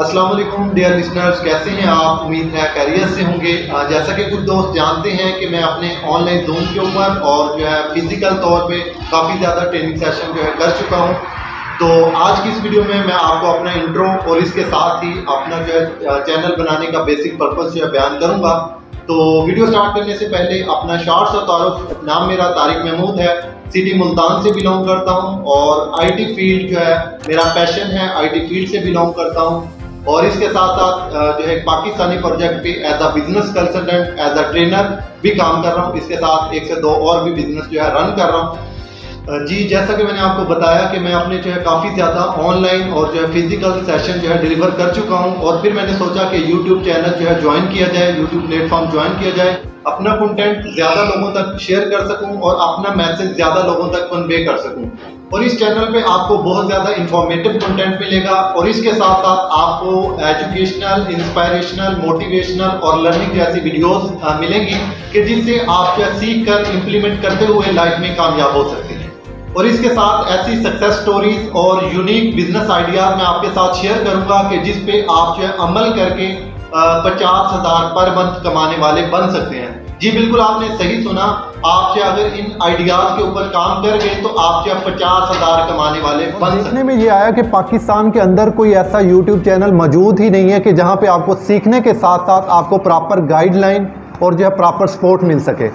अस्सलाम वालेकुम dear listeners, कैसे हैं आप? उम्मीद है खैरियत से होंगे। जैसा कि कुछ दोस्त जानते हैं कि मैं अपने ऑनलाइन ज़ूम के ऊपर और जो है फिज़िकल तौर पे काफ़ी ज़्यादा ट्रेनिंग सेशन जो है कर चुका हूं। तो आज की इस वीडियो में मैं आपको अपना इंट्रो और इसके साथ ही अपना जो है चैनल बनाने का बेसिक पर्पस जो है बयान करूँगा। तो वीडियो स्टार्ट करने से पहले अपना शॉर्ट सा तारुफ, नाम मेरा तारिक महमूद है, सिटी मुल्तान से बिलोंग करता हूं और आईटी फील्ड जो है मेरा पैशन है, आईटी फील्ड से बिलोंग करता हूं। और इसके साथ साथ जो है पाकिस्तानी प्रोजेक्ट पे as a business consultant, as a trainer भी काम कर रहा हूं। इसके साथ एक से दो और भी बिजनेस जो है रन कर रहा हूं। जी, जैसा कि मैंने आपको बताया कि मैं अपने जो है काफ़ी ज़्यादा ऑनलाइन और जो है फिजिकल सेशन जो है डिलीवर कर चुका हूं और फिर मैंने सोचा कि यूट्यूब चैनल जो है ज्वाइन किया जाए, यूट्यूब प्लेटफॉर्म ज्वाइन किया जाए, अपना कंटेंट ज़्यादा लोगों तक शेयर कर सकूं और अपना मैसेज ज़्यादा लोगों तक कन्वे कर सकूं। और इस चैनल पे आपको बहुत ज़्यादा इंफॉर्मेटिव कंटेंट मिलेगा और इसके साथ साथ आपको एजुकेशनल, इंस्पायरेशनल, मोटिवेशनल और लर्निंग जैसी वीडियोस मिलेंगी कि जिससे आप जो सीख कर इम्प्लीमेंट करते हुए लाइफ में कामयाब हो सकते हैं। और इसके साथ ऐसी सक्सेस स्टोरीज और यूनिक बिजनेस आइडियाज मैं आपके साथ शेयर करूंगा कि जिस पे आप जो है अमल करके 50,000 पर मंथ कमाने वाले बन सकते हैं। जी बिल्कुल, आपने सही सुना। आप जो अगर इन आइडियाज के ऊपर काम कर गए तो आप जो 50,000 कमाने वाले बन सकते हैं। देखने में ये आया कि पाकिस्तान के अंदर कोई ऐसा यूट्यूब चैनल मौजूद ही नहीं है कि जहाँ पे आपको सीखने के साथ साथ आपको प्रॉपर गाइडलाइन और जो है प्रॉपर सपोर्ट मिल सके।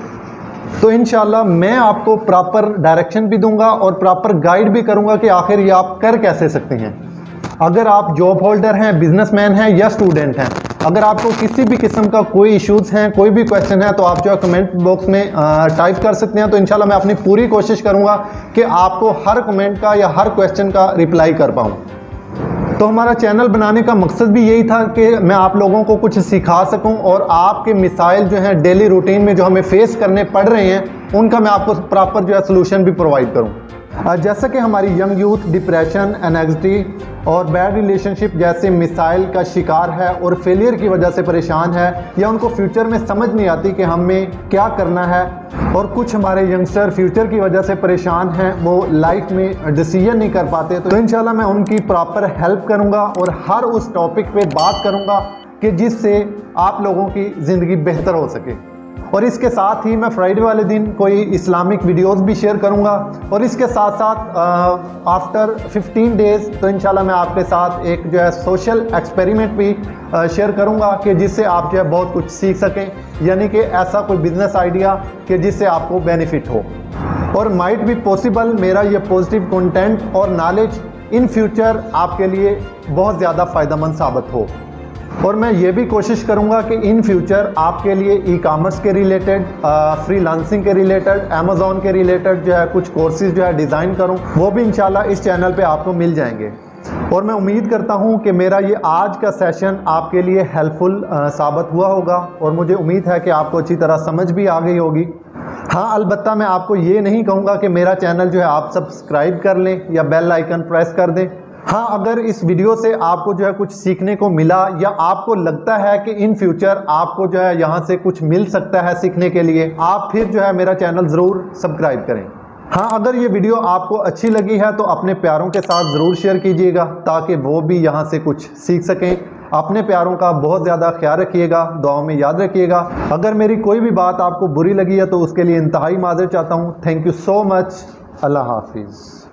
तो इंशाल्लाह मैं आपको प्रॉपर डायरेक्शन भी दूंगा और प्रॉपर गाइड भी करूंगा कि आखिर ये आप कर कैसे सकते हैं। अगर आप जॉब होल्डर हैं, बिजनेसमैन हैं या स्टूडेंट हैं, अगर आपको किसी भी किस्म का कोई इश्यूज़ हैं, कोई भी क्वेश्चन है, तो आप जो है कमेंट बॉक्स में टाइप कर सकते हैं। तो इंशाल्लाह मैं अपनी पूरी कोशिश करूंगा कि आपको हर कमेंट का या हर क्वेश्चन का रिप्लाई कर पाऊँ। तो हमारा चैनल बनाने का मकसद भी यही था कि मैं आप लोगों को कुछ सिखा सकूं और आपके मिसाइल जो हैं डेली रूटीन में जो हमें फेस करने पड़ रहे हैं उनका मैं आपको प्रॉपर जो है सलूशन भी प्रोवाइड करूं। जैसा कि हमारी यंग यूथ डिप्रेशन, एंग्जायटी और बैड रिलेशनशिप जैसे मिसाइल का शिकार है और फेलियर की वजह से परेशान है या उनको फ्यूचर में समझ नहीं आती कि हमें क्या करना है, और कुछ हमारे यंगस्टर फ्यूचर की वजह से परेशान हैं, वो लाइफ में डिसीजन नहीं कर पाते, तो इंशाल्लाह मैं उनकी प्रॉपर हेल्प करूंगा और हर उस टॉपिक पे बात करूंगा कि जिससे आप लोगों की ज़िंदगी बेहतर हो सके। और इसके साथ ही मैं फ्राइडे वाले दिन कोई इस्लामिक वीडियोस भी शेयर करूंगा और इसके साथ साथ आफ्टर 15 डेज़ तो इंशाल्लाह मैं आपके साथ एक जो है सोशल एक्सपेरिमेंट भी शेयर करूंगा कि जिससे आप जो है बहुत कुछ सीख सकें, यानी कि ऐसा कोई बिजनेस आइडिया कि जिससे आपको बेनिफिट हो। और माइट भी पॉसिबल मेरा ये पॉजिटिव कंटेंट और नॉलेज इन फ्यूचर आपके लिए बहुत ज़्यादा फ़ायदेमंद साबित हो। और मैं ये भी कोशिश करूंगा कि इन फ्यूचर आपके लिए ई कॉमर्स के रिलेटेड, फ्रीलांसिंग के रिलेटेड, अमेज़ॉन के रिलेटेड जो है कुछ कोर्सेज जो है डिज़ाइन करूं, वो भी इंशाल्लाह इस चैनल पे आपको मिल जाएंगे। और मैं उम्मीद करता हूं कि मेरा ये आज का सेशन आपके लिए हेल्पफुल साबित हुआ होगा और मुझे उम्मीद है कि आपको अच्छी तरह समझ भी आ गई होगी। हाँ, अलबत्ता मैं आपको ये नहीं कहूँगा कि मेरा चैनल जो है आप सब्सक्राइब कर लें या बेल आइकन प्रेस कर दें। हाँ, अगर इस वीडियो से आपको जो है कुछ सीखने को मिला या आपको लगता है कि इन फ्यूचर आपको जो है यहाँ से कुछ मिल सकता है सीखने के लिए, आप फिर जो है मेरा चैनल ज़रूर सब्सक्राइब करें। हाँ, अगर ये वीडियो आपको अच्छी लगी है तो अपने प्यारों के साथ ज़रूर शेयर कीजिएगा ताकि वो भी यहाँ से कुछ सीख सकें। अपने प्यारों का बहुत ज़्यादा ख्याल रखिएगा, दुआओं में याद रखिएगा। अगर मेरी कोई भी बात आपको बुरी लगी है तो उसके लिए इंतहाई माज़रत चाहता हूँ। Thank you so much. Allah हाफिज़।